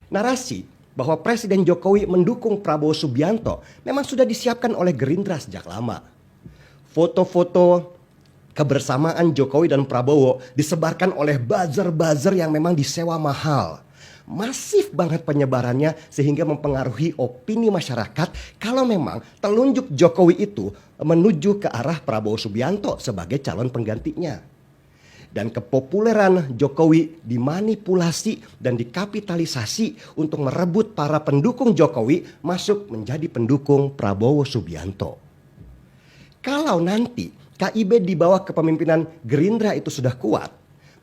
Narasi bahwa Presiden Jokowi mendukung Prabowo Subianto memang sudah disiapkan oleh Gerindra sejak lama. Foto-foto kebersamaan Jokowi dan Prabowo disebarkan oleh buzzer-buzzer yang memang disewa mahal. Masif banget penyebarannya sehingga mempengaruhi opini masyarakat kalau memang telunjuk Jokowi itu menuju ke arah Prabowo Subianto sebagai calon penggantinya. Dan kepopuleran Jokowi dimanipulasi dan dikapitalisasi untuk merebut para pendukung Jokowi masuk menjadi pendukung Prabowo Subianto. Kalau nanti KIB di bawah kepemimpinan Gerindra itu sudah kuat,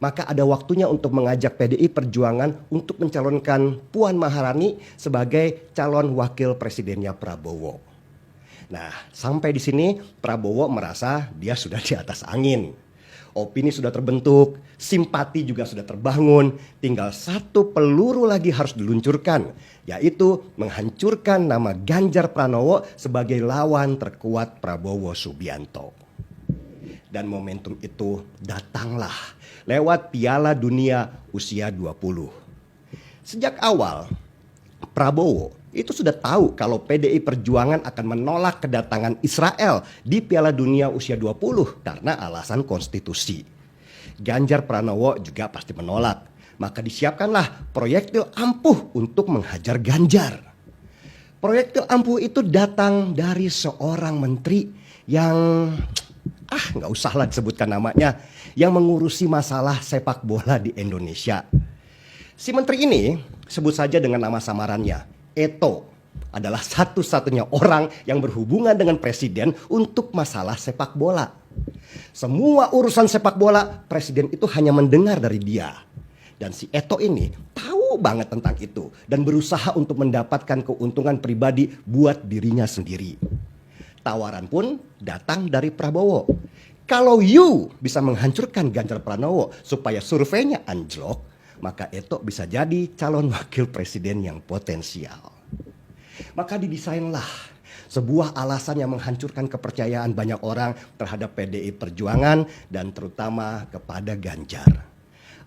maka ada waktunya untuk mengajak PDI Perjuangan untuk mencalonkan Puan Maharani sebagai calon wakil presidennya Prabowo. Nah, sampai di sini Prabowo merasa dia sudah di atas angin. Opini sudah terbentuk, simpati juga sudah terbangun, tinggal satu peluru lagi harus diluncurkan, yaitu menghancurkan nama Ganjar Pranowo sebagai lawan terkuat Prabowo Subianto. Dan momentum itu datanglah lewat Piala Dunia usia 20. Sejak awal, Prabowo itu sudah tahu kalau PDI Perjuangan akan menolak kedatangan Israel di Piala Dunia usia 20 karena alasan konstitusi. Ganjar Pranowo juga pasti menolak. Maka disiapkanlah proyektil ampuh untuk menghajar Ganjar. Proyektil ampuh itu datang dari seorang menteri yang nggak usahlah disebutkan namanya, yang mengurusi masalah sepak bola di Indonesia. Si menteri ini sebut saja dengan nama samarannya, Eto, adalah satu-satunya orang yang berhubungan dengan presiden untuk masalah sepak bola. Semua urusan sepak bola, presiden itu hanya mendengar dari dia. Dan si Eto ini tahu banget tentang itu dan berusaha untuk mendapatkan keuntungan pribadi buat dirinya sendiri. Tawaran pun datang dari Prabowo. Kalau you bisa menghancurkan Ganjar Pranowo supaya surveinya anjlok, maka Eto bisa jadi calon wakil presiden yang potensial. Maka didesainlah sebuah alasan yang menghancurkan kepercayaan banyak orang terhadap PDI Perjuangan dan terutama kepada Ganjar.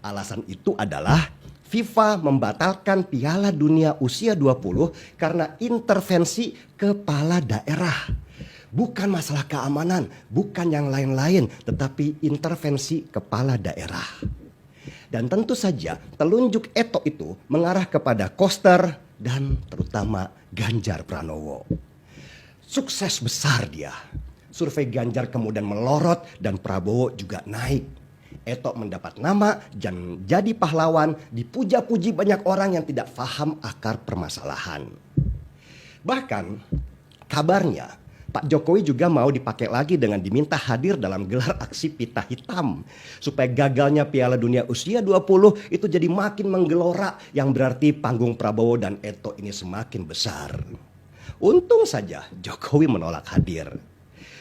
Alasan itu adalah FIFA membatalkan Piala Dunia usia 20 karena intervensi kepala daerah. Bukan masalah keamanan, bukan yang lain-lain, tetapi intervensi kepala daerah. Dan tentu saja telunjuk Eto itu mengarah kepada Koster dan terutama Ganjar Pranowo. Sukses besar dia. Survei Ganjar kemudian melorot dan Prabowo juga naik. Eto mendapat nama dan jadi pahlawan, dipuja-puji banyak orang yang tidak paham akar permasalahan. Bahkan kabarnya Pak Jokowi juga mau dipakai lagi dengan diminta hadir dalam gelar aksi pita hitam. Supaya gagalnya Piala Dunia usia 20 itu jadi makin menggelora, yang berarti panggung Prabowo dan Eto ini semakin besar. Untung saja Jokowi menolak hadir.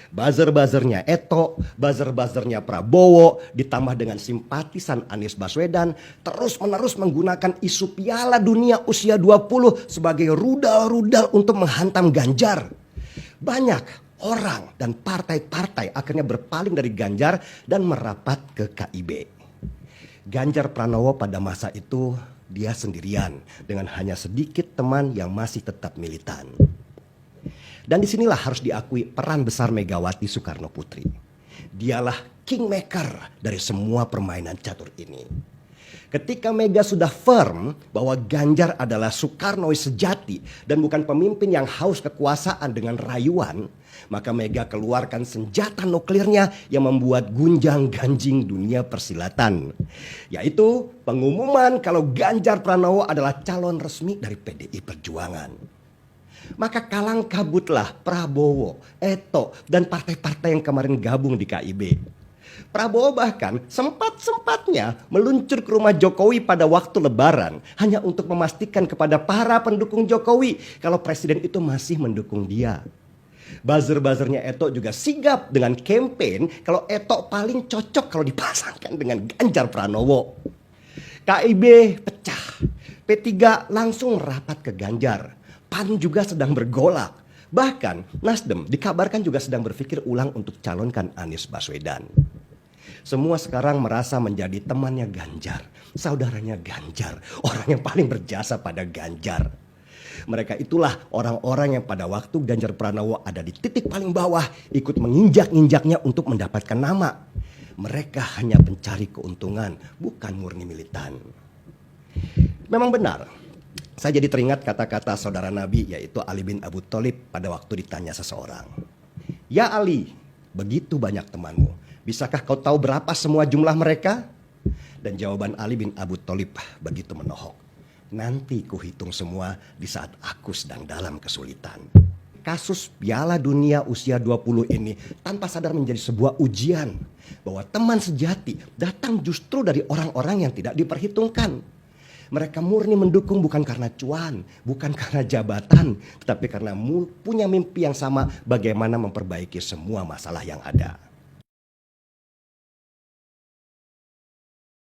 Buzzer-buzzernya Eto, buzzer-buzzernya Prabowo, ditambah dengan simpatisan Anies Baswedan, terus-menerus menggunakan isu Piala Dunia usia 20 sebagai rudal-rudal untuk menghantam Ganjar. Banyak orang dan partai-partai akhirnya berpaling dari Ganjar dan merapat ke KIB. Ganjar Pranowo pada masa itu dia sendirian dengan hanya sedikit teman yang masih tetap militan. Dan disinilah harus diakui peran besar Megawati Soekarno Putri. Dialah kingmaker dari semua permainan catur ini. Ketika Mega sudah firm bahwa Ganjar adalah Soekarnois sejati dan bukan pemimpin yang haus kekuasaan dengan rayuan, maka Mega keluarkan senjata nuklirnya yang membuat gunjang-ganjing dunia persilatan, yaitu pengumuman kalau Ganjar Pranowo adalah calon resmi dari PDI Perjuangan. Maka kalang kabutlah Prabowo, Eto, dan partai-partai yang kemarin gabung di KIB. Prabowo bahkan sempat-sempatnya meluncur ke rumah Jokowi pada waktu Lebaran hanya untuk memastikan kepada para pendukung Jokowi kalau presiden itu masih mendukung dia. Buzzer-buzzernya Eto juga sigap dengan campaign kalau Eto paling cocok kalau dipasangkan dengan Ganjar Pranowo. KIB pecah, P3 langsung merapat ke Ganjar, PAN juga sedang bergolak. Bahkan Nasdem dikabarkan juga sedang berpikir ulang untuk calonkan Anies Baswedan. Semua sekarang merasa menjadi temannya Ganjar, saudaranya Ganjar, orang yang paling berjasa pada Ganjar. Mereka itulah orang-orang yang pada waktu Ganjar Pranowo ada di titik paling bawah ikut menginjak-injaknya untuk mendapatkan nama. Mereka hanya mencari keuntungan, bukan murni militan. Memang benar, saya jadi teringat kata-kata saudara Nabi yaitu Ali bin Abu Thalib pada waktu ditanya seseorang. Ya Ali, begitu banyak temanmu, bisakah kau tahu berapa semua jumlah mereka? Dan jawaban Ali bin Abu Thalib begitu menohok. Nanti kuhitung semua di saat aku sedang dalam kesulitan. Kasus Piala Dunia usia 20 ini tanpa sadar menjadi sebuah ujian bahwa teman sejati datang justru dari orang-orang yang tidak diperhitungkan. Mereka murni mendukung bukan karena cuan, bukan karena jabatan, tetapi karena punya mimpi yang sama bagaimana memperbaiki semua masalah yang ada.